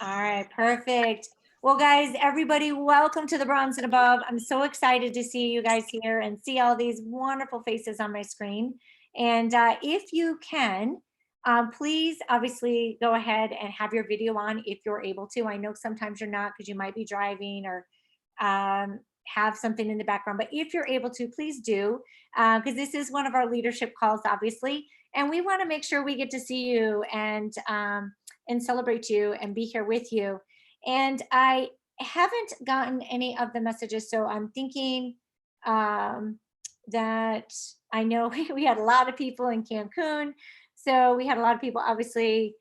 All right, perfect. Well, guys, everybody, welcome to the Bronze and Above. I'm so excited to see you guys here and see all these wonderful faces on my screen. And if you can, please obviously go ahead and have your video on if you're able to. I know sometimes you're not because you might be driving or have something in the background, but if you're able to, please do, because this is one of our leadership calls, obviously. And we want to make sure we get to see you and celebrate you and be here with you. And I haven't gotten any of the messages, so I'm thinking um, that I know we had a lot of people in Cancun. So we had a lot of people, obviously,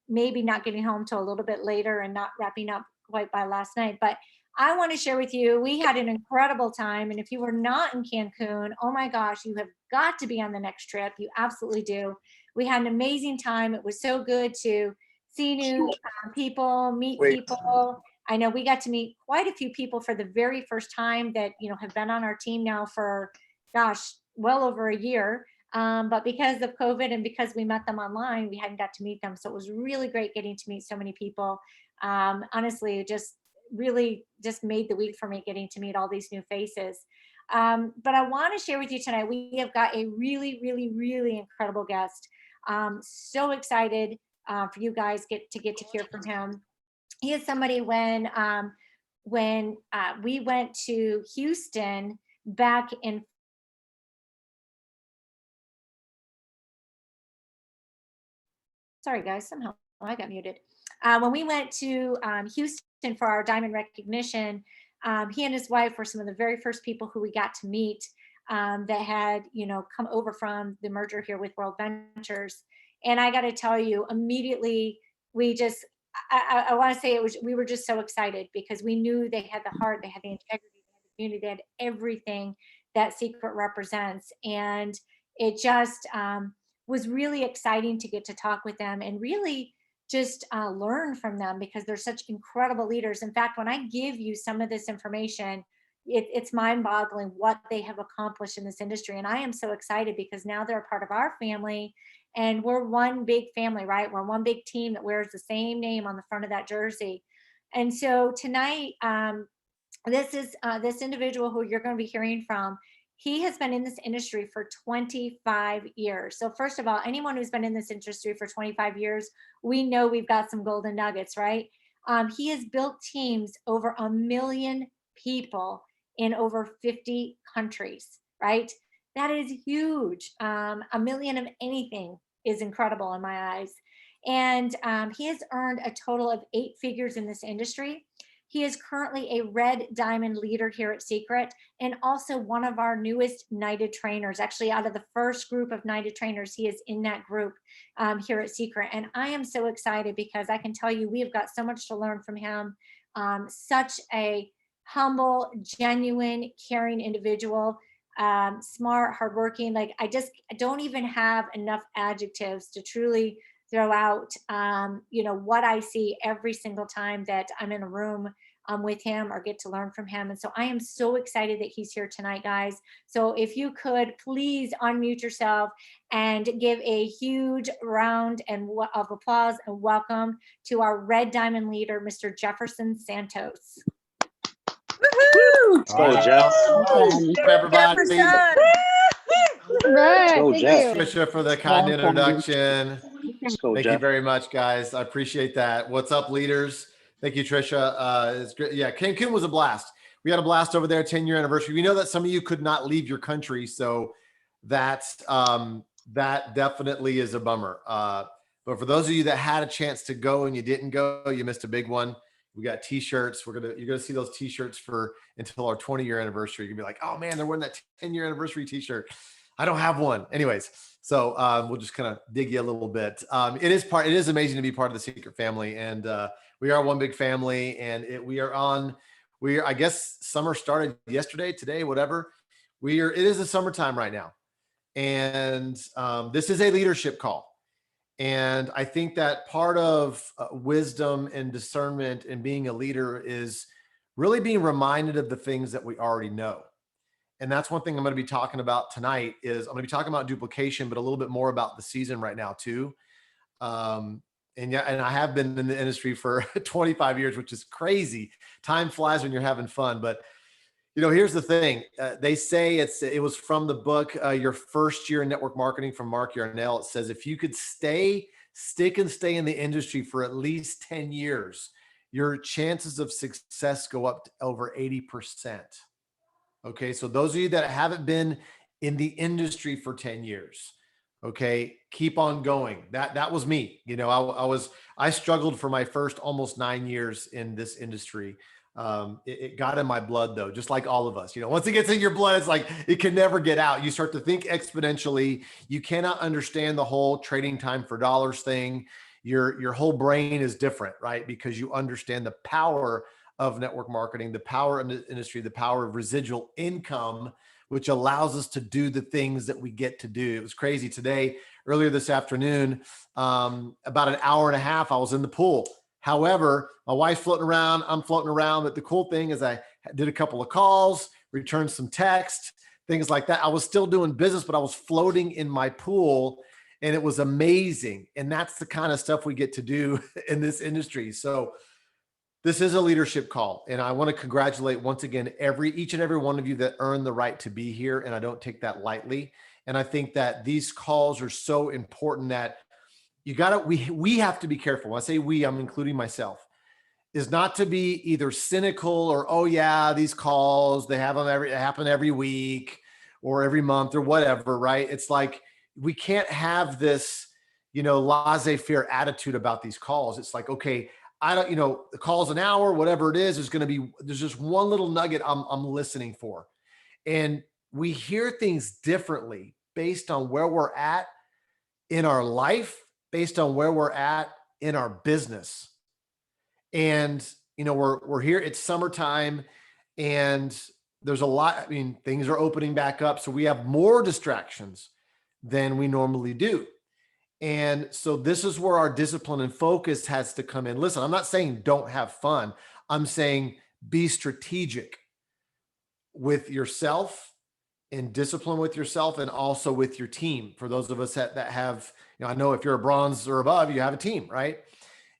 maybe not getting home till a little bit later and not wrapping up quite by last night. But I want to share with you, we had an incredible time. And if you were not in Cancun, oh my gosh, you have got to be on the next trip. You absolutely do. We had an amazing time. It was so good to see new people, meet people. I know we got to meet quite a few people for the very first time that, have been on our team now for, gosh, well over a year. But because of COVID and because we met them online, we hadn't got to meet them. So it was really great getting to meet so many people. Honestly, it just really just made the week for me getting to meet all these new faces. But I want to share with you tonight, we have got a really, really, really incredible guest. So excited for you guys get to hear from him. He is somebody when we went to Houston back in sorry guys, somehow I got muted. When we went to Houston for our diamond recognition, he and his wife were some of the very first people who we got to meet that had, come over from the merger here with World Ventures. And I got to tell you, immediately we just, I want to say we were just so excited because we knew they had the heart, they had the integrity, they had the community, they had everything that Secret represents. And it just was really exciting to get to talk with them and really just learn from them because they're such incredible leaders. In fact, when I give you some of this information, it's mind boggling what they have accomplished in this industry. And I am so excited because now they're a part of our family and we're one big family, right? We're one big team that wears the same name on the front of that jersey. And so tonight, this individual who you're going to be hearing from, he has been in this industry for 25 years. So first of all, anyone who's been in this industry for 25 years, we know we've got some golden nuggets, right? He has built teams over 1 million people in over 50 countries, right? That is huge. 1 million of anything is incredible in my eyes. And he has earned a total of 8 figures in this industry. He is currently a red diamond leader here at Secret and also one of our newest Knighted trainers. Actually, out of the first group of Knighted trainers, he is in that group here at Secret. And I am so excited because I can tell you we have got so much to learn from him. Such a humble, genuine, caring individual, smart, hardworking. Like I don't even have enough adjectives to truly throw out what I see every single time that I'm in a room with him or get to learn from him. And so I am so excited that he's here tonight, guys. So if you could please unmute yourself and give a huge round of applause and welcome to our red diamond leader, Mr. Jefferson Santos. Let's go, Jeff. Everybody. Right. Go, Thank Jeff. you. Trisha, for the kind introduction. Let's go, Thank Jeff. you very much, guys. I appreciate that. What's up, leaders? Thank you, Trisha. It's great. Yeah, Cancun was a blast. We had a blast over there, 10-year anniversary. We know that some of you could not leave your country, so that's that definitely is a bummer. But for those of you that had a chance to go and you didn't go, you missed a big one. We got T-shirts. You're gonna see those T-shirts until our 20-year anniversary. You're gonna be like, oh man, they're wearing that 10-year anniversary T-shirt. I don't have one. Anyways, so we'll just kind of dig you a little bit. It is amazing to be part of the Secret family, and we are one big family. And I guess summer started yesterday, today, whatever. It is the summertime right now, and this is a leadership call. And I think that part of wisdom and discernment and being a leader is really being reminded of the things that we already know. And that's one thing I'm going to be talking about tonight is I'm going to be talking about duplication, but a little bit more about the season right now too. And yeah, and I have been in the industry for 25 years, which is crazy. Time flies when you're having fun. But here's the thing. They say it was from the book, Your First Year in Network Marketing from Mark Yarnell. It says, if you could stick and stay in the industry for at least 10 years, your chances of success go up to over 80%. Okay. So those of you that haven't been in the industry for 10 years, okay, keep on going. That was me. I struggled for my first almost 9 years in this industry. It got in my blood though, just like all of us. Once it gets in your blood, it's like it can never get out. You start to think exponentially. You cannot understand the whole trading time for dollars thing. Your whole brain is different, right? Because you understand the power of network marketing, the power of the industry, the power of residual income, which allows us to do the things that we get to do. It was crazy today, earlier this afternoon, about an hour and a half, I was in the pool. However, my wife's floating around, I'm floating around. But the cool thing is I did a couple of calls, returned some text, things like that. I was still doing business, but I was floating in my pool, and it was amazing. And that's the kind of stuff we get to do in this industry. So this is a leadership call, and I want to congratulate once again each and every one of you that earned the right to be here, and I don't take that lightly. And I think that these calls are so important that we have to be careful. When I say we, I'm including myself, is not to be either cynical or, oh yeah, these calls, they happen every week or every month or whatever, right? It's like we can't have this, laissez-faire attitude about these calls. It's like, okay, the call's an hour, whatever it is, there's just one little nugget I'm listening for. And we hear things differently based on where we're at in our life, based on where we're at in our business. And, we're here, it's summertime, and there's a lot, things are opening back up. So we have more distractions than we normally do. And so this is where our discipline and focus has to come in. Listen, I'm not saying don't have fun. I'm saying be strategic with yourself and discipline with yourself, and also with your team. For those of us that have, I know if you're a bronze or above, you have a team, right?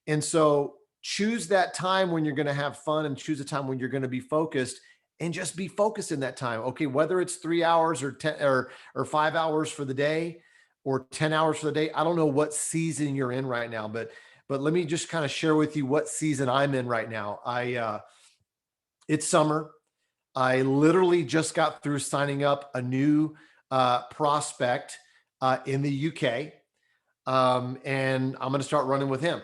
And so choose that time when you're going to have fun, and choose a time when you're going to be focused, and just be focused in that time. Okay. Whether it's 3 hours or 10 or 5 hours for the day, or 10 hours for the day. I don't know what season you're in right now, but let me just kind of share with you what season I'm in right now. It's summer. I literally just got through signing up a new prospect in the UK. And I'm going to start running with him.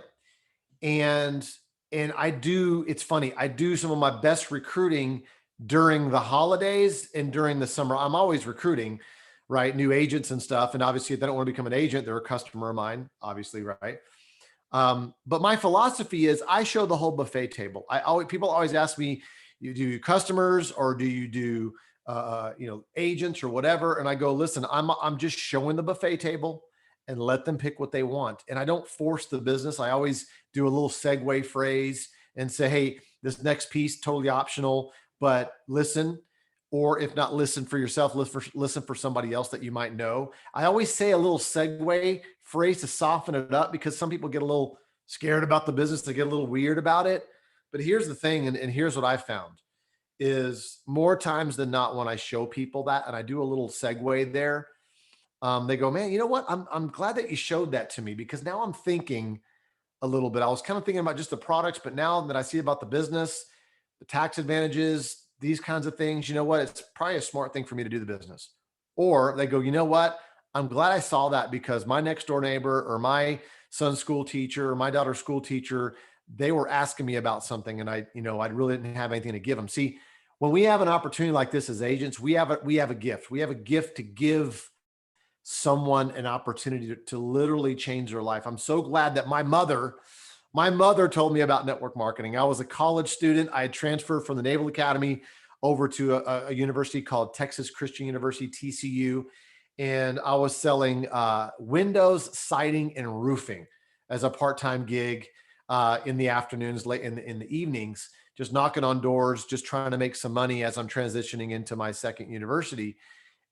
And it's funny, I do some of my best recruiting during the holidays and during the summer. I'm always recruiting, right? New agents and stuff. And obviously if they don't want to become an agent, they're a customer of mine, obviously. Right. But my philosophy is I show the whole buffet table. People always ask me, you do customers or do you do, agents or whatever? And I go, listen, I'm just showing the buffet table, and let them pick what they want. And I don't force the business. I always do a little segue phrase and say, hey, this next piece, totally optional, but listen. Or if not listen for yourself, listen for somebody else that you might know. I always say a little segue phrase to soften it up, because some people get a little scared about the business. They get a little weird about it. But here's the thing, and here's what I found, is more times than not, when I show people that and I do a little segue there, they go, man, you know what? I'm glad that you showed that to me, because now I'm thinking a little bit. I was kind of thinking about just the products, but now that I see about the business, the tax advantages, these kinds of things, you know what? It's probably a smart thing for me to do the business. Or they go, you know what? I'm glad I saw that, because my next door neighbor or my son's school teacher or my daughter's school teacher, they were asking me about something, and I really didn't have anything to give them. See, when we have an opportunity like this as agents, we have a gift. We have a gift to give someone an opportunity to literally change their life. I'm so glad that my mother told me about network marketing. I was a college student. I had transferred from the Naval Academy over to a university called Texas Christian University, TCU. And I was selling windows, siding, and roofing as a part-time gig in the afternoons, late in the evenings, just knocking on doors, just trying to make some money as I'm transitioning into my second university.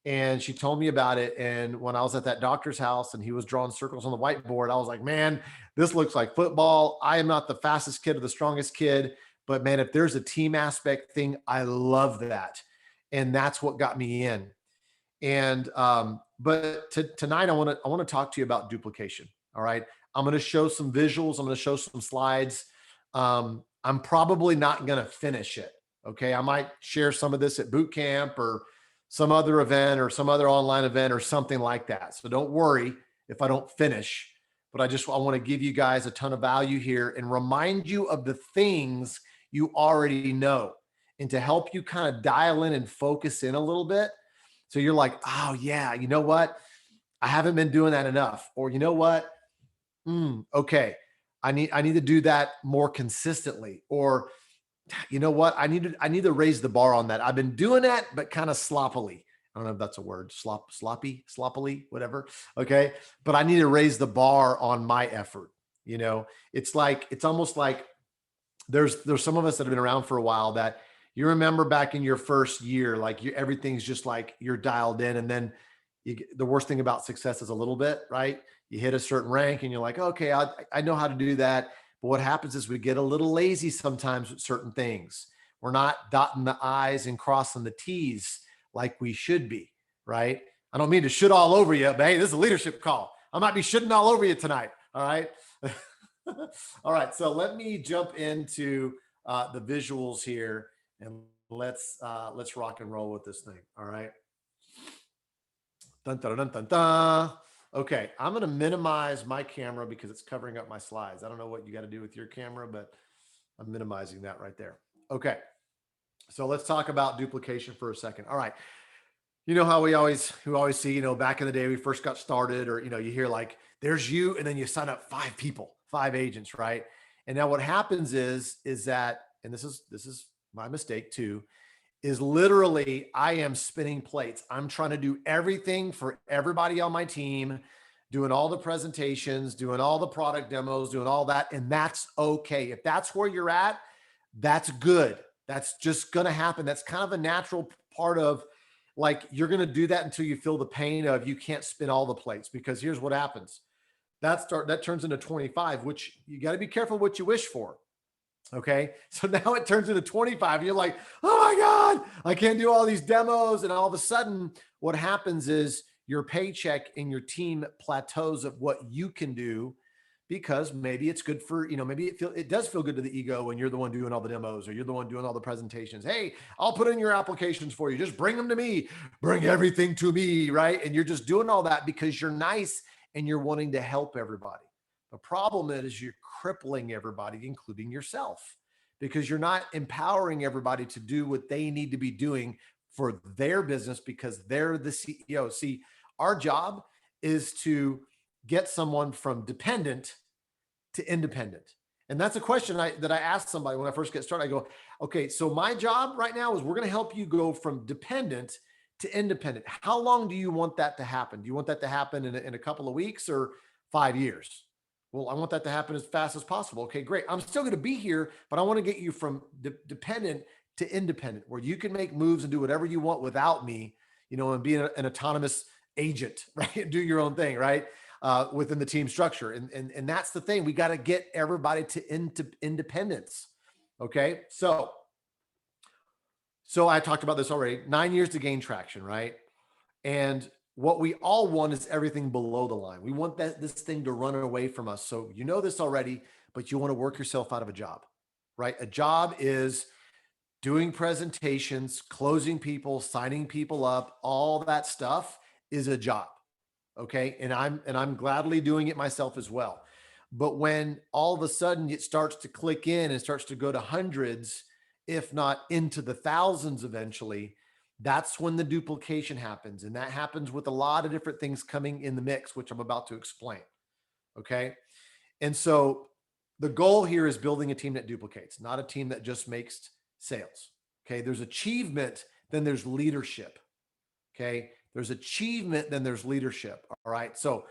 And she told me about it. And when I was at that doctor's house and he was drawing circles on the whiteboard, I was like, man, this looks like football. I am not the fastest kid or the strongest kid, but man, if there's a team aspect thing, I love that. And that's what got me in. And but tonight I want to talk to you about duplication. All right. I'm going to show some visuals. I'm going to show some slides. I'm probably not going to finish it. Okay. I might share some of this at boot camp or some other event or some other online event or something like that. So don't worry if I don't finish, but I want to give you guys a ton of value here and remind you of the things you already know and to help you kind of dial in and focus in a little bit. So you're like, oh yeah, you know what? I haven't been doing that enough. Or you know what? Okay. I need to do that more consistently. Or you know what? I need to raise the bar on that. I've been doing that, but kind of sloppily. I don't know if that's a word, sloppily, whatever. Okay. But I need to raise the bar on my effort. It's almost like there's some of us that have been around for a while that you remember back in your first year, like everything's just like you're dialed in. And then the worst thing about success is a little bit, right? You hit a certain rank and you're like, okay, I know how to do that. But what happens is we get a little lazy sometimes with certain things. We're not dotting the I's and crossing the T's like we should be, right? I don't mean to shit all over you, but hey, this is a leadership call. I might be shitting all over you tonight. All right. All right. So let me jump into the visuals here and let's rock and roll with this thing. All right. Dun, dun, dun, dun, dun. Okay, I'm going to minimize my camera because it's covering up my slides. I don't know what you got to do with your camera, but I'm minimizing that right there. Okay, so let's talk about duplication for a second. All right, you know how we always see, back in the day we first got started, or you hear like there's you, and then you sign up 5 people, 5 agents, right? And now what happens is that, and this is my mistake too, is literally I am spinning plates. I'm trying to do everything for everybody on my team, doing all the presentations, doing all the product demos, doing all that. And that's okay. If that's where you're at, that's good. That's just going to happen. That's kind of a natural part of, like, you're going to do that until you feel the pain of you can't spin all the plates, because here's what happens. That turns into 25, which you got to be careful what you wish for. Okay. So now it turns into 25. You're like, oh my God, I can't do all these demos. And all of a sudden, what happens is your paycheck and your team plateaus of what you can do, because maybe it's good for, maybe it does feel good to the ego when you're the one doing all the demos, or you're the one doing all the presentations. Hey, I'll put in your applications for you. Just bring them to me, bring everything to me. Right. And you're just doing all that because you're nice and you're wanting to help everybody. The problem is you're crippling everybody, including yourself, because you're not empowering everybody to do what they need to be doing for their business because they're the CEO. See, our job is to get someone from dependent to independent. And that's a question that I asked somebody when I first get started. I go, okay, so my job right now is we're going to help you go from dependent to independent. How long do you want that to happen? Do you want that to happen in a couple of weeks or 5 years? Well, I want that to happen as fast as possible. Okay, great. I'm still going to be here, but I want to get you from dependent to independent, where you can make moves and do whatever you want without me, and be an autonomous agent, right? Do your own thing, right? Within the team structure. And that's the thing. We got to get everybody to independence. Okay. So I talked about this already. 9 years to gain traction, right? And what we all want is everything below the line. We want this thing to run away from us. So you know this already, but you want to work yourself out of a job, right? A job is doing presentations, closing people, signing people up, all that stuff is a job. Okay. And I'm gladly doing it myself as well. But when all of a sudden it starts to click in and starts to go to hundreds, if not into the thousands eventually, that's when the duplication happens. And that happens with a lot of different things coming in the mix, which I'm about to explain. Okay. And so the goal here is building a team that duplicates, not a team that just makes sales. Okay. There's achievement, then there's leadership. Okay. There's achievement, then there's leadership. All right. So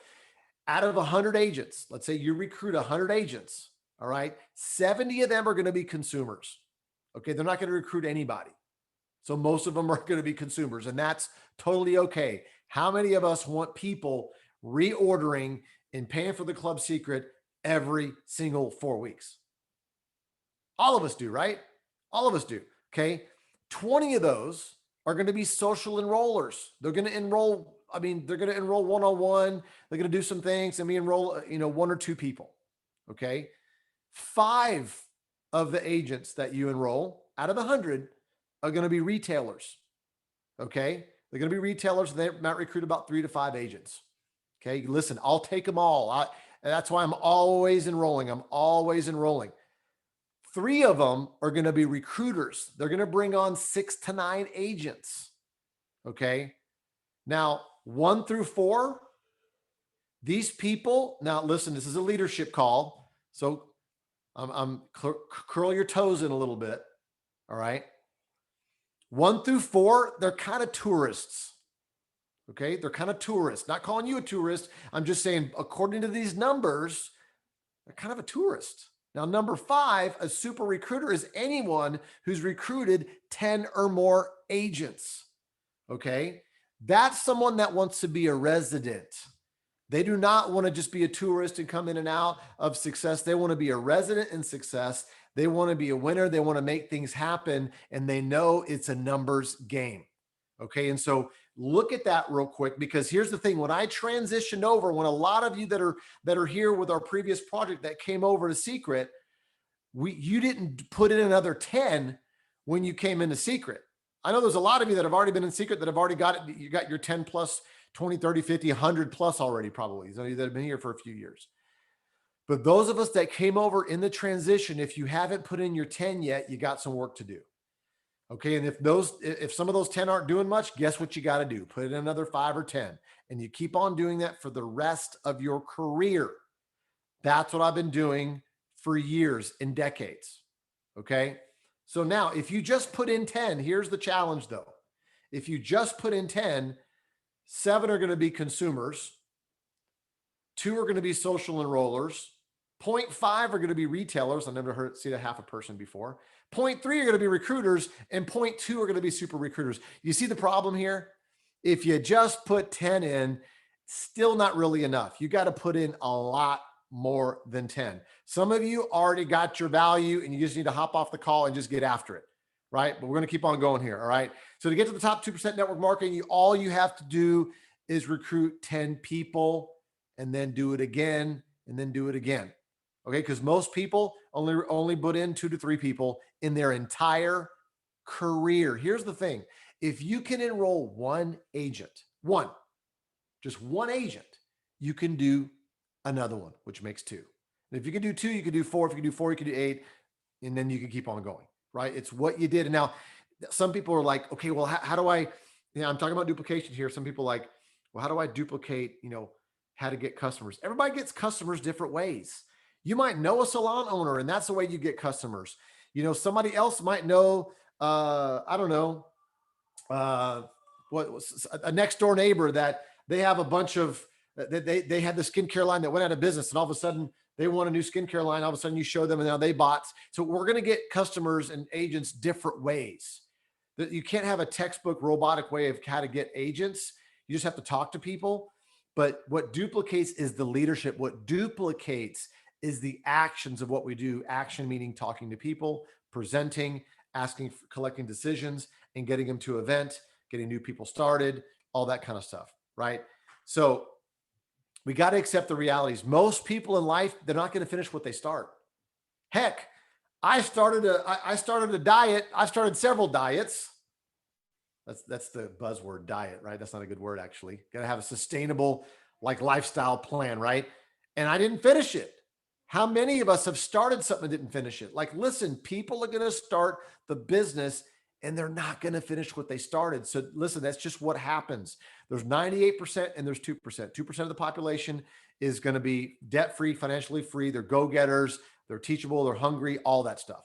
out of 100 agents, let's say you recruit 100 agents. All right. 70 of them are going to be consumers. Okay. They're not going to recruit anybody. So most of them are going to be consumers, and that's totally okay. How many of us want people reordering and paying for the club secret every single 4 weeks? All of us do, right? All of us do. Okay. 20 of those are going to be social enrollers. They're going to enroll. I mean, they're going to enroll one-on-one. They're going to do some things, and we enroll, one or two people. Okay. 5 of the agents that you enroll out of the 100 are going to be retailers. Okay. They're going to be retailers. They might recruit about 3 to 5 agents. Okay. Listen, I'll take them all. That's why I'm always enrolling. I'm always enrolling. 3 of them are going to be recruiters. They're going to bring on 6 to 9 agents. Okay. Now, 1 through 4, these people, now listen, this is a leadership call. So curl your toes in a little bit. All right. 1 through 4, they're kind of tourists. Okay. They're kind of tourists, not calling you a tourist. I'm just saying, according to these numbers, they're kind of a tourist. Now, number 5, a super recruiter is anyone who's recruited 10 or more agents. Okay. That's someone that wants to be a resident. They do not want to just be a tourist and come in and out of success. They want to be a resident in success. They want to be a winner. They want to make things happen, and they know it's a numbers game. Okay. And so look at that real quick, because here's the thing. When I transitioned over, when a lot of you that are here with our previous project that came over to Secret, you didn't put in another 10 when you came into Secret. I know there's a lot of you that have already been in Secret that have already got it. You got your 10 plus, 20, 30, 50, 100 plus already, probably. Those of you that have been here for a few years. But those of us that came over in the transition, if you haven't put in your 10 yet, you got some work to do. Okay. And if some of those 10 aren't doing much, guess what you got to do? Put in another 5 or 10. And you keep on doing that for the rest of your career. That's what I've been doing for years and decades. Okay. So now if you just put in 10, here's the challenge though. If you just put in 10, 7 are going to be consumers. 2 are going to be social enrollers. 0.5 are going to be retailers. I've never seen a half a person before. 0.3 are going to be recruiters, and 0.2 are going to be super recruiters. You see the problem here? If you just put 10 in, still not really enough. You got to put in a lot more than 10. Some of you already got your value, and you just need to hop off the call and just get after it, right? But we're going to keep on going here, all right? So to get to the top 2% network marketing, all you have to do is recruit 10 people and then do it again and then do it again. Okay, because most people only put in 2 to 3 people in their entire career. Here's the thing. If you can enroll one agent, just one agent, you can do another one, which makes 2. And if you can do 2, you can do 4. If you can do 4, you can do 8, and then you can keep on going, right? It's what you did. And now some people are like, okay, well, how do I, I'm talking about duplication here. Some people are like, well, how do I duplicate, how to get customers? Everybody gets customers different ways. You might know a salon owner, and that's the way you get customers. Somebody else might know, I don't know, a next door neighbor that they have a bunch of, they had the skincare line that went out of business, and all of a sudden they want a new skincare line. All of a sudden you show them, and now they bought. So we're going to get customers and agents different ways. That you can't have a textbook robotic way of how to get agents. You just have to talk to people. But what duplicates is the leadership. What duplicates is the actions of what we do. Action meaning talking to people, presenting, asking, collecting decisions, and getting them to event, getting new people started, all that kind of stuff, right? So we got to accept the realities. Most people in life, they're not going to finish what they start. Heck, I started a diet. I started several diets. That's the buzzword, diet, right? That's not a good word, actually. Got to have a sustainable lifestyle plan, right? And I didn't finish it. How many of us have started something and didn't finish it? Listen, people are going to start the business and they're not going to finish what they started. So listen, that's just what happens. There's 98% and there's 2%. 2% of the population is going to be debt-free, financially free. They're go-getters. They're teachable. They're hungry, all that stuff.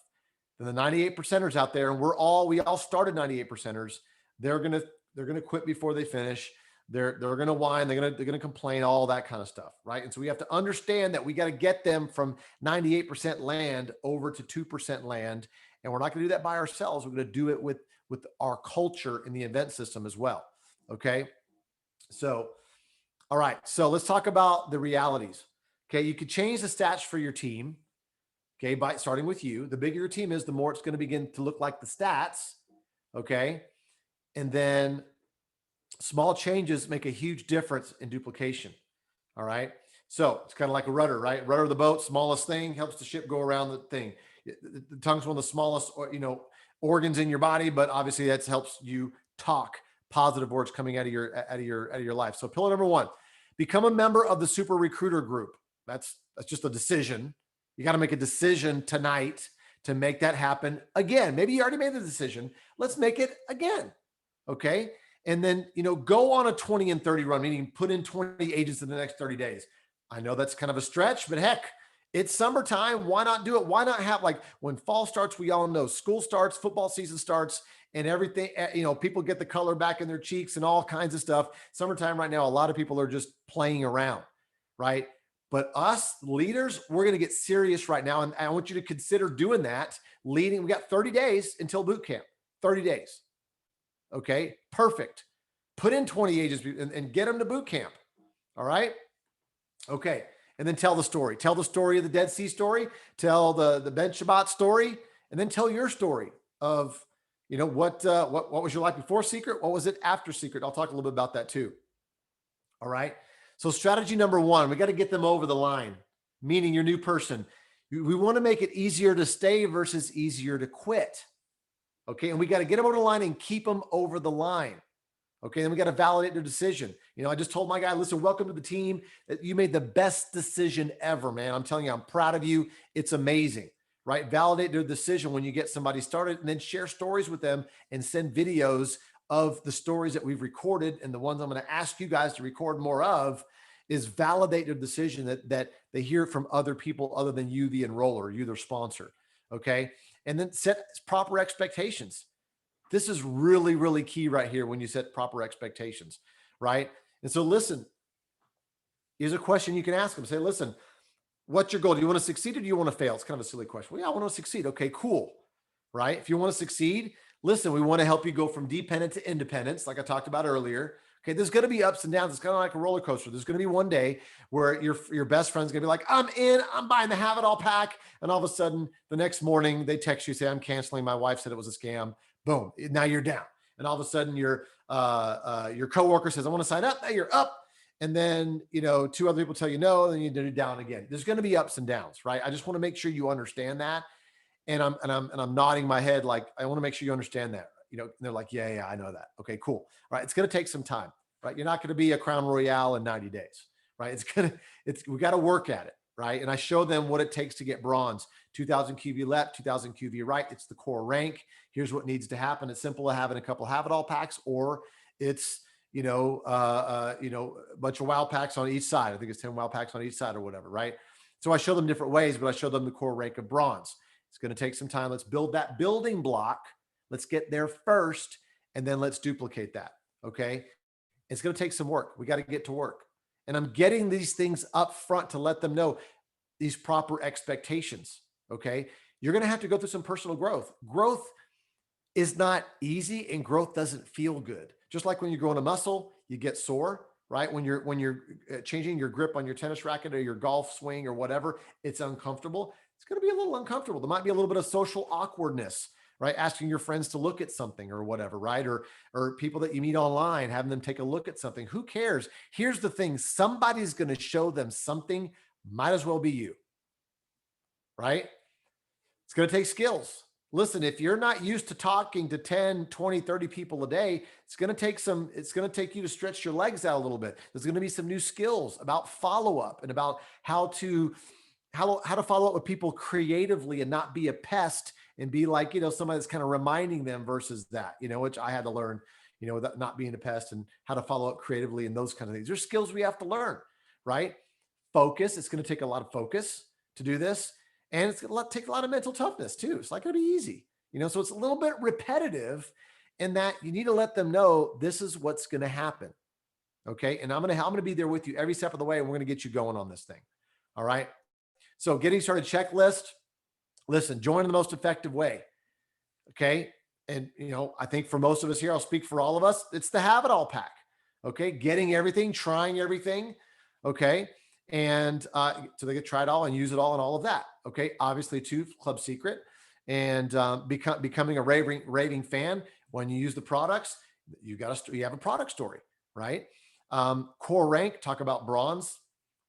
Then the 98%ers out there, and we all started 98%ers. They're going to quit before they finish. They're going to whine. They're going to complain, all that kind of stuff. Right. And so we have to understand that we got to get them from 98% land over to 2% land. And we're not going to do that by ourselves. We're going to do it with with our culture in the event system as well. Okay. So, all right. So let's talk about the realities. Okay. You could change the stats for your team. Okay. By starting with you, the bigger your team is, the more it's going to begin to look like the stats. Okay. And then small changes make a huge difference in duplication. All right. So it's kind of like a rudder, right? Rudder of the boat, smallest thing, helps the ship go around the thing. The tongue's one of the smallest, organs in your body, but obviously that helps you talk positive words coming out of your life. So pillar number 1, become a member of the super recruiter group. That's just a decision. You got to make a decision tonight to make that happen again. Maybe you already made the decision. Let's make it again. Okay. And then, go on a 20 and 30 run, meaning put in 20 agents in the next 30 days. I know that's kind of a stretch, but heck, it's summertime. Why not do it? Why not have, like, when fall starts, we all know school starts, football season starts, and everything, people get the color back in their cheeks and all kinds of stuff. Summertime right now, a lot of people are just playing around, right? But us leaders, we're going to get serious right now. And I want you to consider doing that. We got 30 days until boot camp, 30 days. Okay, perfect. Put in 20 agents and get them to boot camp. All right. Okay. And then tell the story. Tell the story of the Dead Sea story. Tell the Ben Shabbat story, and then tell your story of, what was your life before Secret? What was it after Secret? I'll talk a little bit about that too. All right. So strategy number 1, we got to get them over the line, meaning your new person. We want to make it easier to stay versus easier to quit. Okay. And we got to get them over the line and keep them over the line. Okay. Then we got to validate their decision. I just told my guy, listen, welcome to the team. You made the best decision ever, man. I'm telling you, I'm proud of you. It's amazing, right? Validate their decision when you get somebody started, and then share stories with them and send videos of the stories that we've recorded. And the ones I'm going to ask you guys to record more of is validate their decision that they hear from other people other than you, the enroller, you, their sponsor. Okay. And then set proper expectations. This is really, really key right here when you set proper expectations, right? And so listen, here's a question you can ask them. Say, listen, what's your goal? Do you want to succeed or do you want to fail? It's kind of a silly question. Well, yeah, I want to succeed. Okay, cool. Right? If you want to succeed, listen, we want to help you go from dependent to independence, like I talked about earlier. Okay, there's going to be ups and downs. It's kind of like a roller coaster. There's going to be one day where your best friend's going to be like, I'm in, I'm buying the Have It All pack. And all of a sudden, the next morning, they text you, say, I'm canceling. My wife said it was a scam. Boom, now you're down. And all of a sudden, your coworker says, I want to sign up. Now you're up. And then, 2 other people tell you no, and then you're down again. There's going to be ups and downs, right? I just want to make sure you understand that. And I'm nodding my head like, I want to make sure you understand that. And they're like, yeah, I know that. Okay, cool. All right. It's going to take some time, right? You're not going to be a Crown Royale in 90 days, right? We got to work at it, right? And I show them what it takes to get bronze, 2000 QV left, 2000 QV right. It's the core rank. Here's what needs to happen. It's simple to having a couple Have It All packs, or it's, a bunch of WOW packs on each side. I think it's 10 WOW packs on each side or whatever, right? So I show them different ways, but I show them the core rank of bronze. It's going to take some time. Let's build that building block. Let's get there first, and then let's duplicate that. Okay. It's going to take some work. We got to get to work. And I'm getting these things up front to let them know these proper expectations. Okay. You're going to have to go through some personal growth. Growth is not easy, and growth doesn't feel good. Just like when you're growing a muscle, you get sore, right? When you're changing your grip on your tennis racket or your golf swing or whatever, it's uncomfortable. It's going to be a little uncomfortable. There might be a little bit of social awkwardness, right? Asking your friends to look at something or whatever, right? Or people that you meet online, having them take a look at something. Who cares? Here's the thing. Somebody's going to show them something. Might as well be you, right? It's going to take skills. Listen, if you're not used to talking to 10, 20, 30 people a day, it's going to take you to stretch your legs out a little bit. There's going to be some new skills about follow-up and about how to follow up with people creatively and not be a pest and be like, somebody that's kind of reminding them versus that, which I had to learn, not being a pest and how to follow up creatively and those kind of things. There's skills we have to learn, right? Focus. It's going to take a lot of focus to do this. And it's going to take a lot of mental toughness too. It's not going to be easy, so it's a little bit repetitive in that you need to let them know this is what's going to happen. Okay. And I'm going to be there with you every step of the way. And we're going to get you going on this thing. All right. So getting started checklist, listen, join in the most effective way. Okay. And, I think for most of us here, I'll speak for all of us, it's the have it all pack. Okay. Getting everything, trying everything. Okay. And so they get try it all and use it all and all of that. Okay. Obviously, too, club secret and becoming a raving fan. When you use the products, you have a product story, right? Core rank, talk about bronze,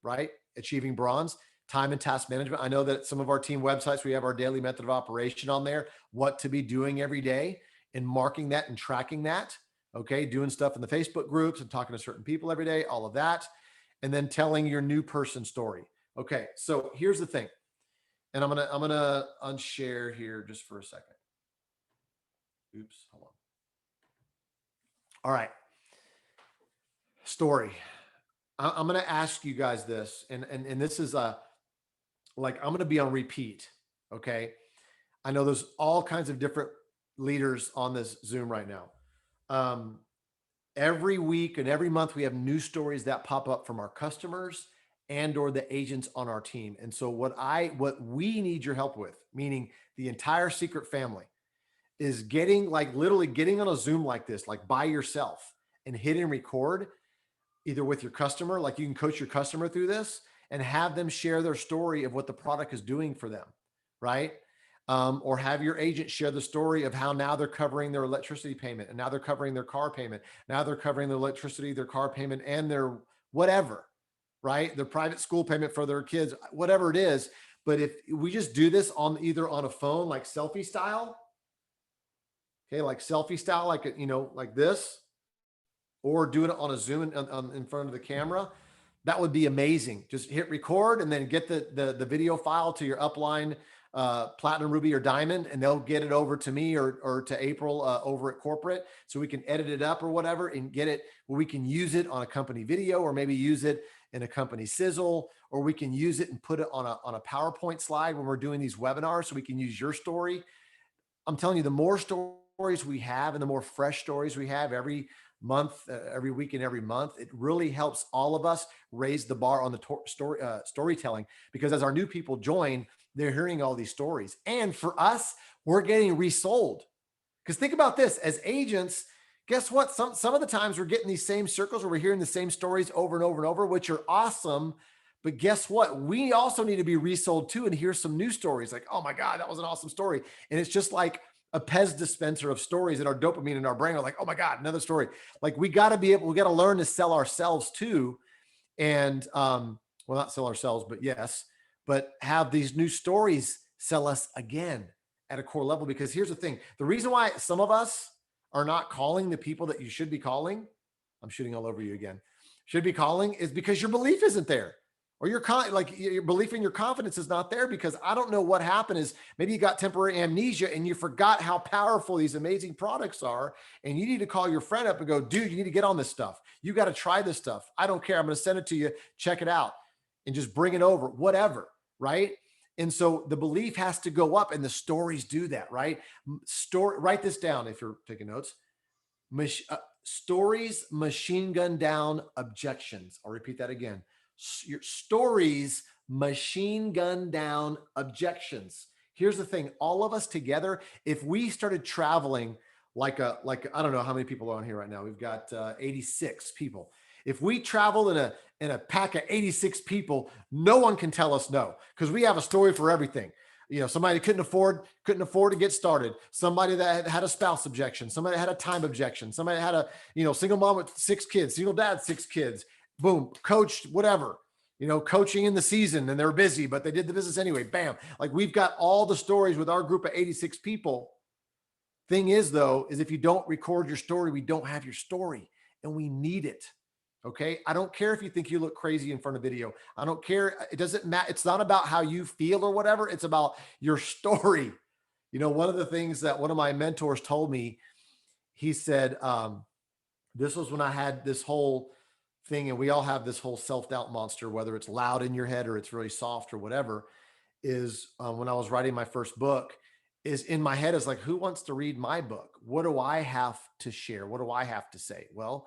right? Achieving bronze. Time and task management. I know that some of our team websites, we have our daily method of operation on there, what to be doing every day and marking that and tracking that. Okay. Doing stuff in the Facebook groups and talking to certain people every day, all of that. And then telling your new person story. Okay. So here's the thing. And I'm going to unshare here just for a second. Oops. Hold on. All right. Story. I'm going to ask you guys this, and this is like, I'm going to be on repeat. Okay. I know there's all kinds of different leaders on this Zoom right now. Every week and every month, we have new stories that pop up from our customers and or the agents on our team. And so what we need your help with, meaning the entire secret family, is literally getting on a Zoom like this, like by yourself, and hitting record either with your customer, like you can coach your customer through this and have them share their story of what the product is doing for them, right? Or have your agent share the story of how now they're covering their electricity payment, and now they're covering their car payment. Now they're covering their electricity, their car payment, and their whatever, right? Their private school payment for their kids, whatever it is. But if we just do this either on a phone, like selfie style, okay, like selfie style, like, like this, or doing it on a Zoom in front of the camera, that would be amazing. Just hit record and then get the video file to your upline, Platinum, Ruby, or Diamond, and they'll get it over to me or to April over at corporate, so we can edit it up or whatever and get it where we can use it on a company video, or maybe use it in a company sizzle, or we can use it and put it on a PowerPoint slide when we're doing these webinars, so we can use your story. I'm telling you, the more stories we have and the more fresh stories we have every month, every week, and every month, it really helps all of us raise the bar on the storytelling, because as our new people join, they're hearing all these stories. And for us, we're getting resold. Because think about this, as agents, guess what? Some of the times we're getting these same circles where we're hearing the same stories over and over and over, which are awesome. But guess what? We also need to be resold too and hear some new stories like, oh my God, that was an awesome story. And it's just like a Pez dispenser of stories that our dopamine in our brain are like, oh my God, another story. Like we got to learn to sell ourselves too. And well, not sell ourselves, but yes, but have these new stories sell us again at a core level. Because here's the thing, the reason why some of us are not calling the people that you should be calling, I'm shooting all over you again, should be calling, is because your belief isn't there. Or your belief in your confidence is not there, because I don't know what happened is maybe you got temporary amnesia and you forgot how powerful these amazing products are. And you need to call your friend up and go, dude, you need to get on this stuff. You got to try this stuff. I don't care. I'm going to send it to you. Check it out and just bring it over, whatever. Right. And so the belief has to go up, and the stories do that, right? Write this down if you're taking notes. Stories machine gun down objections. I'll repeat that again. Your stories machine gun down objections. Here's the thing, all of us together, if we started traveling like I don't know how many people are on here right now. We've got 86 people. If we travel in a pack of 86 people, no one can tell us no, because we have a story for everything. Somebody couldn't afford to get started. Somebody that had a spouse objection. Somebody that had a time objection. Somebody that had a, single mom with 6 kids, single dad, 6 kids. Boom, coached, whatever, coaching in the season and they're busy, but they did the business anyway. Bam. Like we've got all the stories with our group of 86 people. Thing is though, is if you don't record your story, we don't have your story, and we need it. Okay. I don't care if you think you look crazy in front of video. I don't care. It doesn't matter. It's not about how you feel or whatever. It's about your story. One of the things that one of my mentors told me, he said, this was when I had this whole thing, and we all have this whole self-doubt monster, whether it's loud in your head or it's really soft or whatever, is when I was writing my first book, is in my head is like, who wants to read my book? What do I have to share? What do I have to say? Well,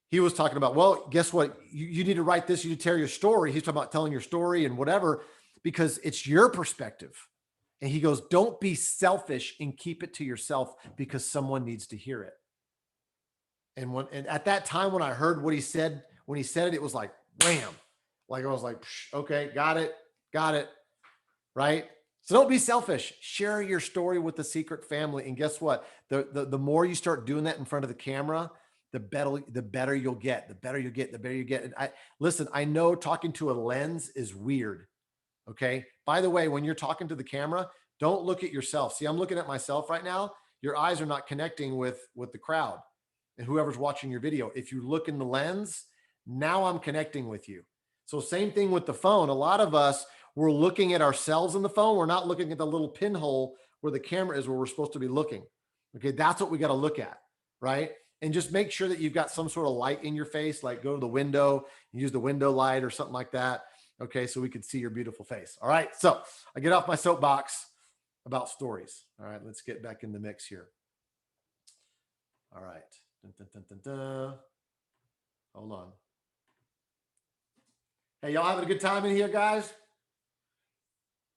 he was talking about, well, guess what? You need to write this. You need to tell your story. He's talking about telling your story and whatever, because it's your perspective. And he goes, don't be selfish and keep it to yourself because someone needs to hear it. And at that time when I heard what he said, when he said it, it was like, wham. Like I was like, okay, got it. Right? So don't be selfish. Share your story with the secret family. And guess what? The more you start doing that in front of the camera, the better you'll get. The better you get. And listen, I know talking to a lens is weird. Okay. By the way, when you're talking to the camera, don't look at yourself. See, I'm looking at myself right now. Your eyes are not connecting with the crowd and whoever's watching your video. If you look in the lens, now I'm connecting with you. So same thing with the phone. A lot of us, we're looking at ourselves in the phone. We're not looking at the little pinhole where the camera is, where we're supposed to be looking. Okay. That's what we got to look at. Right. And just make sure that you've got some sort of light in your face, like go to the window, use the window light or something like that. Okay. So we can see your beautiful face. All right. So I get off my soapbox about stories. All right. Let's get back in the mix here. All right. Dun, dun, dun, dun, dun. Hold on. Hey, y'all having a good time in here, guys?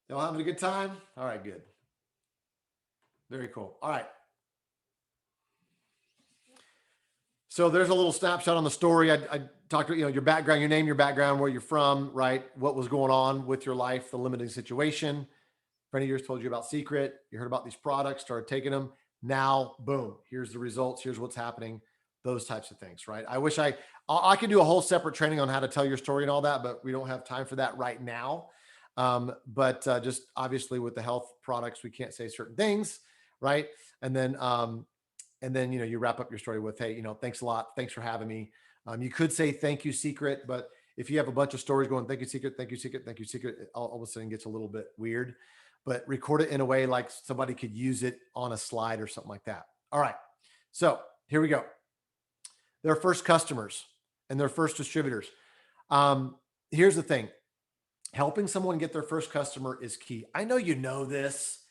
Y'all having a good time? All right, good. Very cool. All right. So there's a little snapshot on the story. I talked about, your background, your name, your background, where you're from, right? What was going on with your life, the limiting situation. Friend of yours told you about Secret. You heard about these products, started taking them. Now, boom, here's the results. Here's what's happening. Those types of things, right? I wish I could do a whole separate training on how to tell your story and all that, but we don't have time for that right now. But just obviously with the health products, we can't say certain things, right? And then, you wrap up your story with, hey, thanks a lot. Thanks for having me. You could say, thank you, Secret. But if you have a bunch of stories going, thank you, Secret, thank you, Secret, thank you, Secret, all of a sudden gets a little bit weird, but record it in a way like somebody could use it on a slide or something like that. All right. So here we go. Their first customers and their first distributors. Here's the thing. Helping someone get their first customer is key. I know you know this,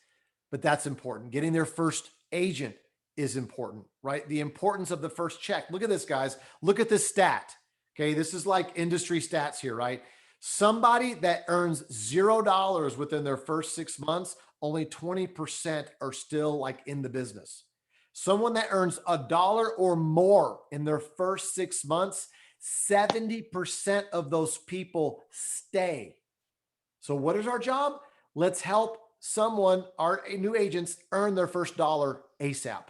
but that's important. Getting their first agent is important, right? The importance of the first check. Look at this, guys. Look at this stat. Okay. This is like industry stats here, right? Somebody that earns $0 within their first 6 months, only 20% are still like in the business. Someone that earns $1 or more in their first 6 months, 70% of those people stay. So what is our job? Let's help someone, our new agents, earn their first dollar ASAP.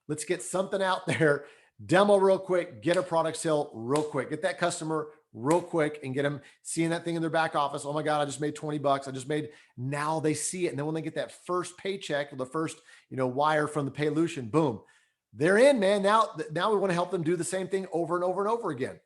Let's get something out there, demo real quick, get a product sale real quick, get that customer real quick and get them seeing that thing in their back office. Oh my God, I just made 20 bucks. Now they see it. And then when they get that first paycheck or the first, wire from the Paylution, boom, they're in, man. Now we want to help them do the same thing over and over and over again.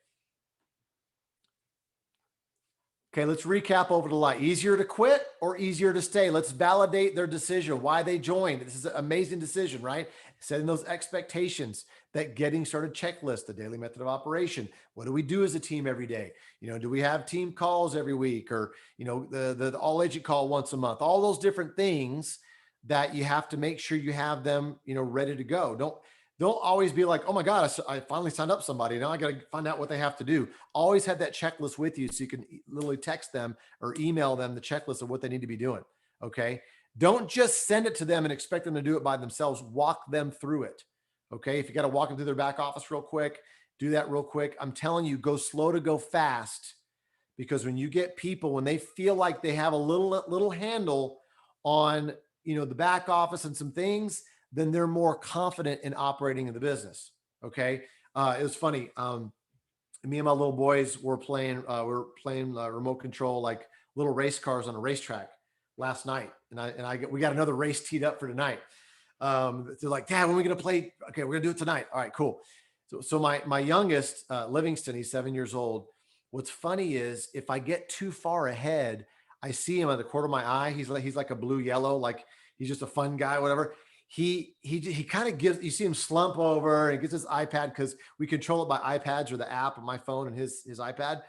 Okay, let's recap over the light. Easier to quit or easier to stay? Let's validate their decision, why they joined. This is an amazing decision, right? Setting those expectations, that getting started checklist, the daily method of operation. What do we do as a team every day? Do we have team calls every week, or, the all agent call once a month? All those different things that you have to make sure you have them, ready to go. Don't always be like, oh my God, I finally signed up somebody. Now I got to find out what they have to do. Always have that checklist with you so you can literally text them or email them the checklist of what they need to be doing. Okay. Don't just send it to them and expect them to do it by themselves. Walk them through it. Okay. If you got to walk them through their back office real quick, do that real quick. I'm telling you, go slow to go fast, because when you get people, when they feel like they have a little handle on, the back office and some things, then they're more confident in operating in the business. Okay. It was funny. Me and my little boys were playing remote control, like little race cars on a racetrack last night. And we got another race teed up for tonight. They're like, Dad, when are we going to play? Okay, we're gonna do it tonight. All right, cool. So my youngest, Livingston, he's 7 years old. What's funny is if I get too far ahead, I see him at the corner of my eye. He's like a blue yellow, like he's just a fun guy, whatever. He kind of gives, you see him slump over and gets his iPad, because we control it by iPads or the app on my phone and his iPad.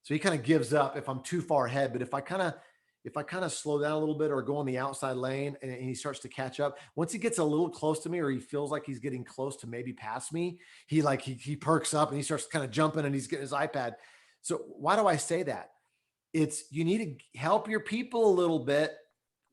So he kind of gives up if I'm too far ahead. But if I kind of slow down a little bit or go on the outside lane and he starts to catch up, once he gets a little close to me, or he feels like he's getting close to maybe past me, he perks up and he starts kind of jumping and he's getting his iPad. So why do I say that? You need to help your people a little bit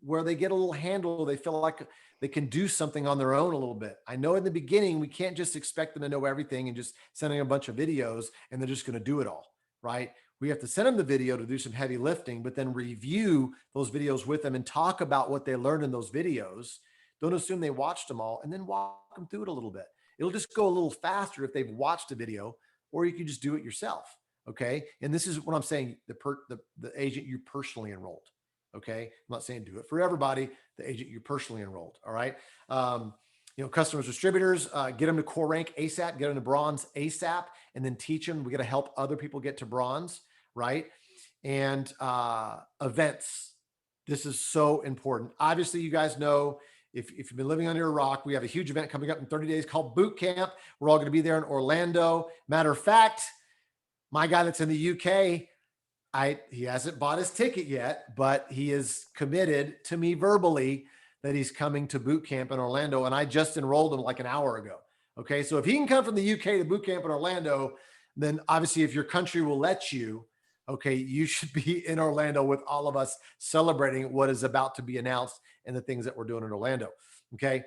where they get a little handle. They feel like they can do something on their own a little bit. I know in the beginning, we can't just expect them to know everything and just sending a bunch of videos and they're just going to do it all, right? We have to send them the video to do some heavy lifting, but then review those videos with them and talk about what they learned in those videos. Don't assume they watched them all, and then walk them through it a little bit. It'll just go a little faster if they've watched a video, or you can just do it yourself. Okay. And this is what I'm saying. The agent you personally enrolled. Okay. I'm not saying do it for everybody. The agent you personally enrolled. All right. Customers, distributors, get them to core rank ASAP, get them to bronze ASAP, and then teach them. We got to help other people get to bronze. Right. And events. This is so important. Obviously, you guys know, if you've been living under a rock, we have a huge event coming up in 30 days called Boot Camp. We're all going to be there in Orlando. Matter of fact, my guy that's in the UK, he hasn't bought his ticket yet, but he is committed to me verbally that he's coming to Boot Camp in Orlando. And I just enrolled him like an hour ago. Okay. So if he can come from the UK to Boot Camp in Orlando, then obviously if your country will let you, okay, you should be in Orlando with all of us celebrating what is about to be announced and the things that we're doing in Orlando. Okay.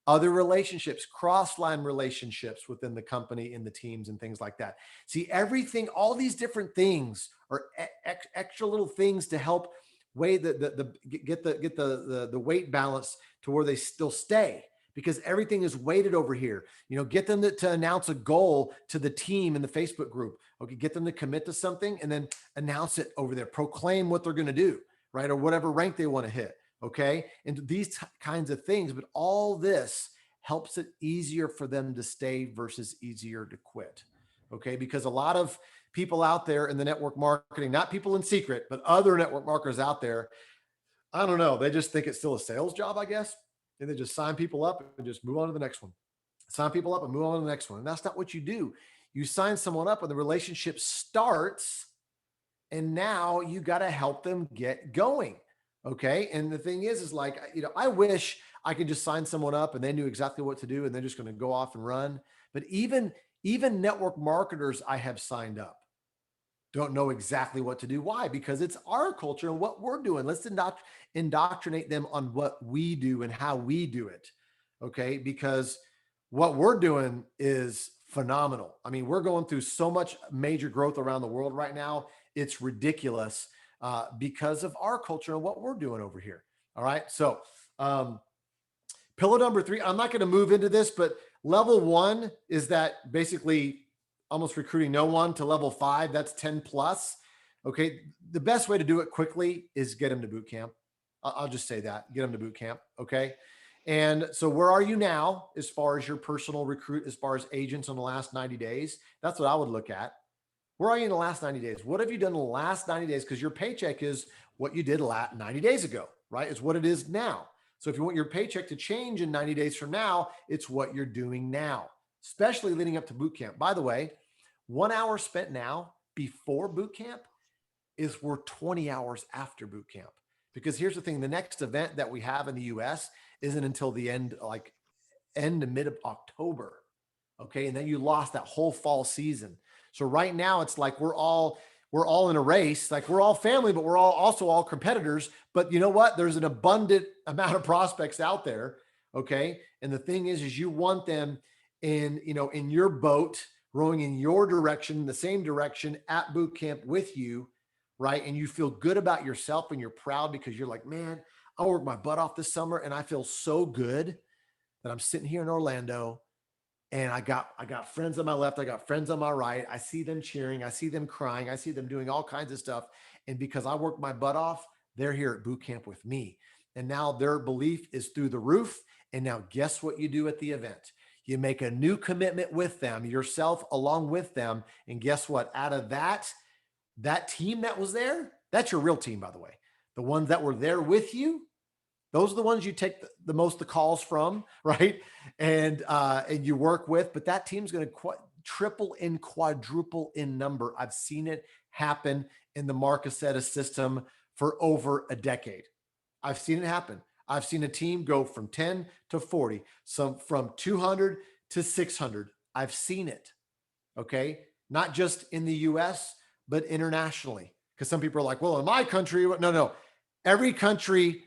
Other relationships, cross-line relationships within the company and the teams and things like that. See, everything, all these different things are extra little things to help weigh get the weight balance to where they still stay, because everything is weighted over here. Get them to announce a goal to the team in the Facebook group. Okay. Get them to commit to something and then announce it over there, proclaim what they're going to do, right? Or whatever rank they want to hit. Okay. And these kinds of things, but all this helps it easier for them to stay versus easier to quit. Okay. Because a lot of people out there in the network marketing, not people in secret, but other network marketers out there, I don't know. They just think it's still a sales job, I guess. And they just sign people up and just move on to the next one. Sign people up and move on to the next one. And that's not what you do. You sign someone up and the relationship starts, and now you got to help them get going. Okay. And the thing is like, I wish I could just sign someone up and they knew exactly what to do and they're just going to go off and run. But even network marketers I have signed up don't know exactly what to do. Why? Because it's our culture and what we're doing. Let's indoctrinate them on what we do and how we do it. Okay. Because what we're doing is phenomenal. I mean, we're going through so much major growth around the world right now. It's ridiculous. Because of our culture and what we're doing over here. All right. So pillar number 3, I'm not going to move into this, but level 1 is that basically almost recruiting no one, to level 5. That's 10 plus. Okay. The best way to do it quickly is get them to boot camp. I'll just say that, get them to boot camp. Okay. And so where are you now as far as your personal recruit, as far as agents in the last 90 days? That's what I would look at. Where are you in the last 90 days? What have you done in the last 90 days? Because your paycheck is what you did 90 days ago, right? It's what it is now. So if you want your paycheck to change in 90 days from now, it's what you're doing now, especially leading up to boot camp. By the way, 1 hour spent now before boot camp is worth 20 hours after boot camp. Because here's the thing, the next event that we have in the US isn't until the end to mid of October. Okay. And then you lost that whole fall season. So right now it's like we're all in a race, like we're all family, but we're also all competitors. But you know what? There's an abundant amount of prospects out there. Okay. And the thing is you want them in your boat, rowing in your direction, the same direction at boot camp with you. Right. And you feel good about yourself and you're proud because you're like, man, I worked my butt off this summer and I feel so good that I'm sitting here in Orlando. And I got friends on my left. I got friends on my right. I see them cheering. I see them crying. I see them doing all kinds of stuff. And because I worked my butt off, they're here at boot camp with me. And now their belief is through the roof. And now guess what you do at the event? You make a new commitment with them, yourself along with them. And guess what? Out of that team that was there, that's your real team, by the way. The ones that were there with you, those are the ones you take the most the calls from, right? And you work with, but that team's going to triple and quadruple in number. I've seen it happen in the Marcusetta system for over a decade. I've seen it happen. I've seen a team go from 10 to 40, some from 200 to 600. I've seen it. Okay. Not just in the US, but internationally. Because some people are like, well, in my country, no. Every country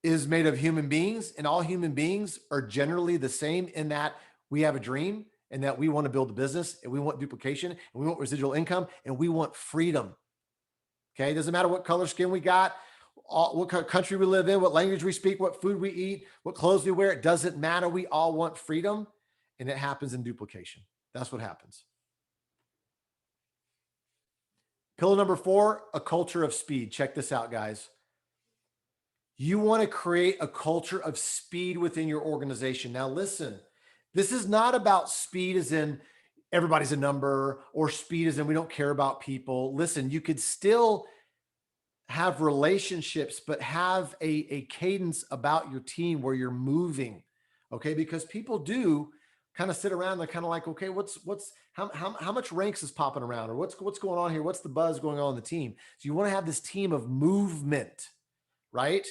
is made of human beings, and all human beings are generally the same in that we have a dream and that we want to build a business and we want duplication and we want residual income and we want freedom. Okay. It doesn't matter what color skin we got, what country we live in, what language we speak, what food we eat, what clothes we wear. It doesn't matter. We all want freedom, and it happens in duplication. That's what happens. Pillar number 4, a culture of speed. Check this out, guys. You want to create a culture of speed within your organization. Now, listen, this is not about speed as in everybody's a number, or speed as in we don't care about people. Listen, you could still have relationships, but have a cadence about your team where you're moving. Okay. Because people do kind of sit around. They're kind of like, okay, how much ranks is popping around, or what's going on here? What's the buzz going on in the team? So you want to have this team of movement, right?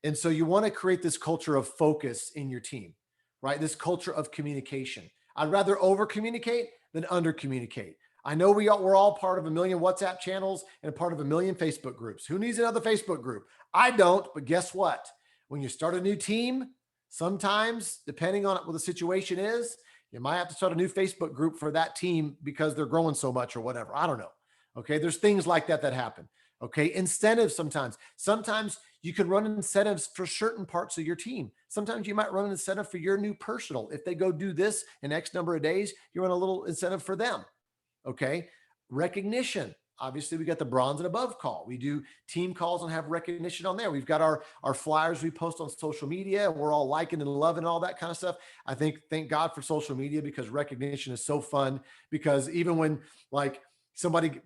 And so you want to create this culture of focus in your team, right? This culture of communication. I'd rather over communicate than under communicate. I know we're all part of a million WhatsApp channels and a part of a million Facebook groups. Who needs another Facebook group? I don't, but guess what? When you start a new team, sometimes, depending on what the situation is, you might have to start a new Facebook group for that team because they're growing so much or whatever. I don't know. Okay. There's things like that happen. Okay. Incentives sometimes. Sometimes you can run incentives for certain parts of your team. Sometimes you might run an incentive for your new personal. If they go do this in X number of days, you run a little incentive for them. Okay. Recognition. Obviously, we got the bronze and above call. We do team calls and have recognition on there. We've got our flyers we post on social media. We're all liking and loving all that kind of stuff. I thank God for social media, because recognition is so fun. Because even when like somebody,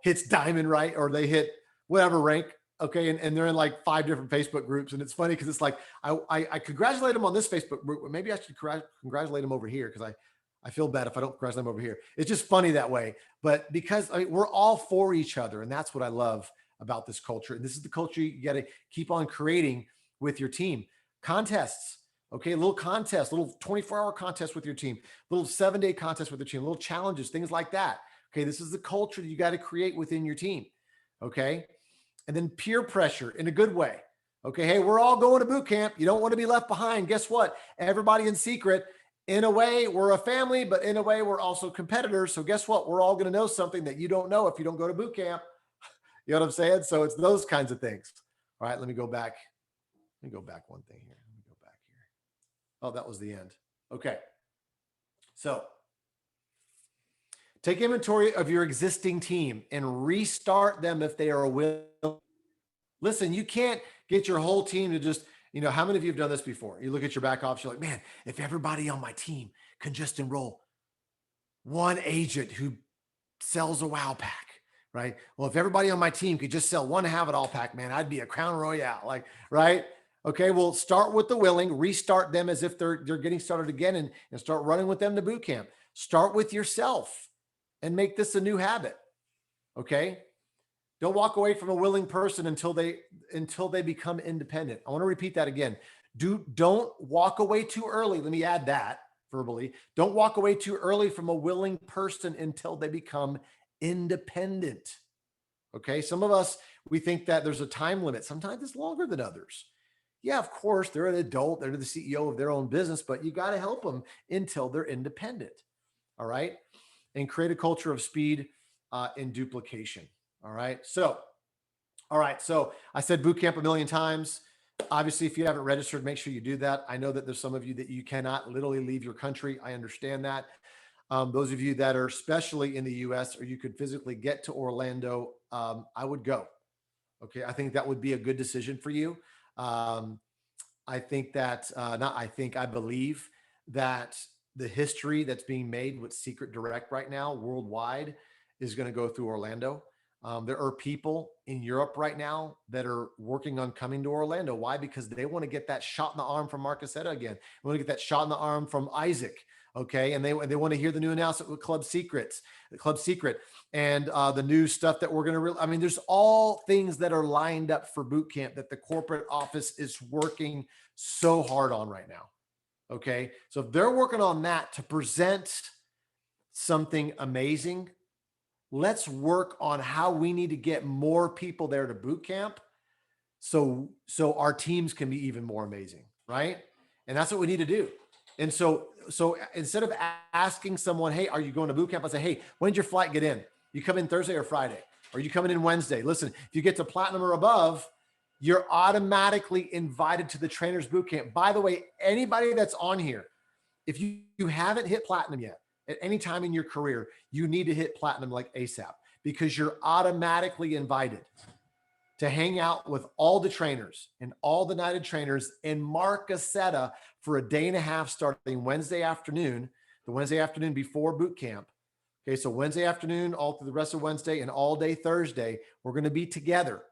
hits diamond, right, or they hit whatever rank, okay, and they're in like 5 different Facebook groups, and it's funny because it's like I congratulate them on this Facebook group, but maybe I should congratulate them over here, because I feel bad if I don't congratulate them over here. It's just funny that way. But because we're all for each other, and that's what I love about this culture. And this is the culture you got to keep on creating with your team. Contests, okay, a little contest, little 24-hour contest with your team, little 7-day contest with your team, little challenges, things like that. Okay, this is the culture that you got to create within your team. Okay, and then peer pressure in a good way. Okay, hey, we're all going to boot camp. You don't want to be left behind. Guess what? Everybody in secret. In a way, we're a family, but in a way, we're also competitors. So guess what? We're all going to know something that you don't know if you don't go to boot camp. You know what I'm saying? So it's those kinds of things. All right, let me go back. Let me go back one thing here. Let me go back here. Oh, that was the end. Okay. So take inventory of your existing team and restart them if they are willing. Listen, you can't get your whole team to just, how many of you have done this before? You look at your back office, you're like, man, if everybody on my team can just enroll one agent who sells a wow pack, right? Well, if everybody on my team could just sell one have it all pack, man, I'd be a crown royale, like, right? Okay, well, start with the willing, restart them as if they're getting started again, and start running with them to boot camp. Start with yourself and make this a new habit. Okay. Don't walk away from a willing person until they become independent. I want to repeat that again. Don't walk away too early. Let me add that verbally. Don't walk away too early from a willing person until they become independent. Okay. Some of us, we think that there's a time limit. Sometimes it's longer than others. Yeah, of course, they're an adult. They're the CEO of their own business, but you got to help them until they're independent. All right. And create a culture of speed and duplication. All right. So I said boot camp a million times. Obviously, if you haven't registered, make sure you do that. I know that there's some of you that you cannot literally leave your country. I understand that. Those of you that are especially in the US, or you could physically get to Orlando, I would go. Okay. I think that would be a good decision for you. I believe that the history that's being made with Secret Direct right now worldwide is going to go through Orlando. There are people in Europe right now that are working on coming to Orlando. Why? Because they want to get that shot in the arm from Marcusetta again. They want to get that shot in the arm from Isaac. Okay. And they want to hear the new announcement with Club Secret, and the new stuff that we're going to, there's all things that are lined up for boot camp that the corporate office is working so hard on right now. Okay. So if they're working on that to present something amazing, let's work on how we need to get more people there to boot camp so our teams can be even more amazing, right? And that's what we need to do. And so instead of asking someone, hey, are you going to boot camp? I say, hey, when's your flight get in? You come in Thursday or Friday? Or are you coming in Wednesday? Listen, if you get to platinum or above, you're automatically invited to the trainers boot camp. By the way, anybody that's on here, if you haven't hit platinum yet at any time in your career, you need to hit platinum like ASAP, because you're automatically invited to hang out with all the trainers and all the United trainers in Marcasetta for a day and a half starting Wednesday afternoon, the Wednesday afternoon before boot camp. Okay, so Wednesday afternoon, all through the rest of Wednesday and all day Thursday, we're going to be together.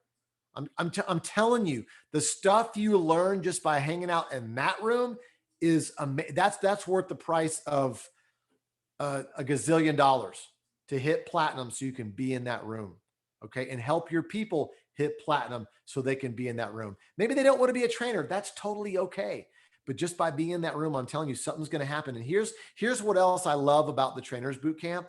I'm telling you, the stuff you learn just by hanging out in that room is that's worth the price of a gazillion dollars to hit platinum so you can be in that room. Okay, and help your people hit platinum so they can be in that room. Maybe they don't want to be a trainer. That's totally okay. But just by being in that room, I'm telling you, something's going to happen. And here's what else I love about the trainers boot camp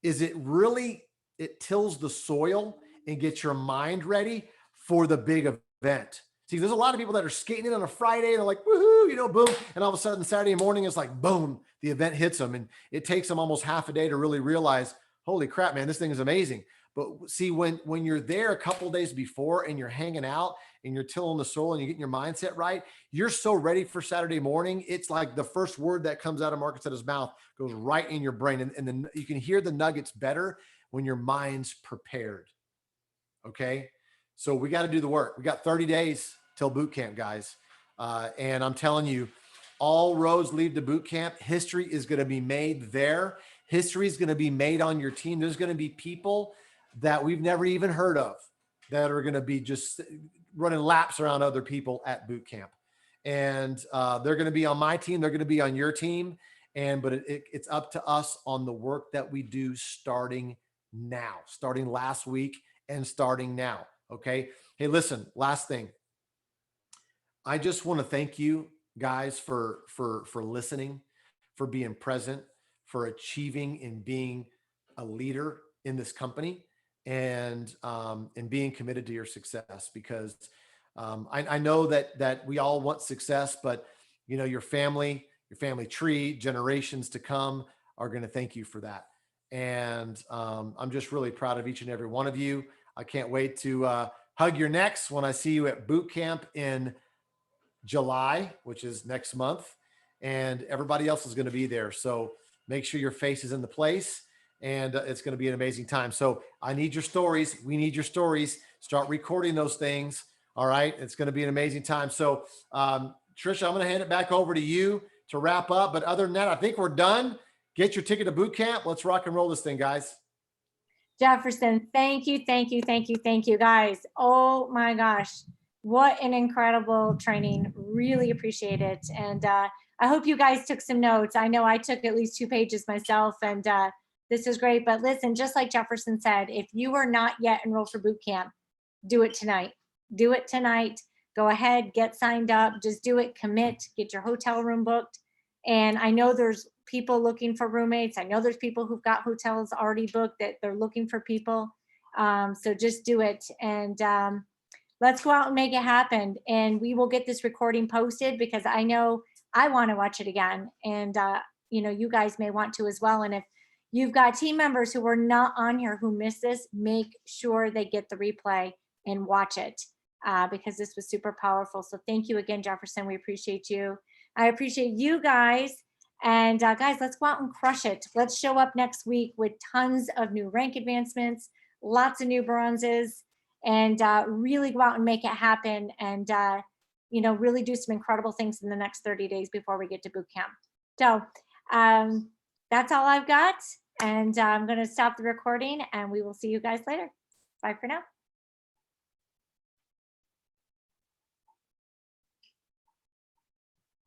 is it tills the soil and gets your mind ready for the big event. See, there's a lot of people that are skating in on a Friday and they're like, woohoo, boom. And all of a sudden Saturday morning, it's like, boom, the event hits them. And it takes them almost half a day to really realize, holy crap, man, this thing is amazing. But see, when you're there a couple of days before and you're hanging out and you're tilling the soil and you're getting your mindset right, you're so ready for Saturday morning. It's like the first word that comes out of Marcaseta's mouth goes right in your brain. And then you can hear the nuggets better when your mind's prepared. Okay. So we got to do the work. We got 30 days till boot camp, guys. And I'm telling you, all roads lead to boot camp. History is going to be made there. History is going to be made on your team. There's going to be people that we've never even heard of that are going to be just running laps around other people at boot camp. And they're going to be on my team. They're going to be on your team. But it's up to us on the work that we do starting now, starting last week and starting now. Okay. Hey, listen, last thing. I just want to thank you guys for listening, for being present, for achieving and being a leader in this company, and being committed to your success, because I know that we all want success, but you know, your family tree, generations to come are going to thank you for that. And I'm just really proud of each and every one of you. I can't wait to hug your necks when I see you at boot camp in July, which is next month, and everybody else is going to be there. So make sure your face is in the place, and it's going to be an amazing time. So I need your stories. We need your stories. Start recording those things. All right. It's going to be an amazing time. So Trisha, I'm going to hand it back over to you to wrap up. But other than that, I think we're done. Get your ticket to boot camp. Let's rock and roll this thing, guys. Jefferson, thank you, guys. Oh my gosh, what an incredible training. Really appreciate it. And I hope you guys took some notes. I know I took at least 2 pages myself, and this is great. But listen, just like Jefferson said, if you are not yet enrolled for boot camp, do it tonight. Do it tonight. Go ahead, get signed up. Just do it, commit, get your hotel room booked. And I know there's people looking for roommates. I know there's people who've got hotels already booked that they're looking for people. So just do it. And let's go out and make it happen. And we will get this recording posted, because I know I want to watch it again. And, you know, you guys may want to as well. And if you've got team members who are not on here who missed this, make sure they get the replay and watch it, because this was super powerful. So thank you again, Jefferson. We appreciate you. I appreciate you guys. And guys, let's go out and crush it. Let's show up next week with tons of new rank advancements, lots of new bronzes, and really go out and make it happen. And, you know, really do some incredible things in the next 30 days before we get to boot camp. So that's all I've got. And I'm going to stop the recording, and we will see you guys later. Bye for now.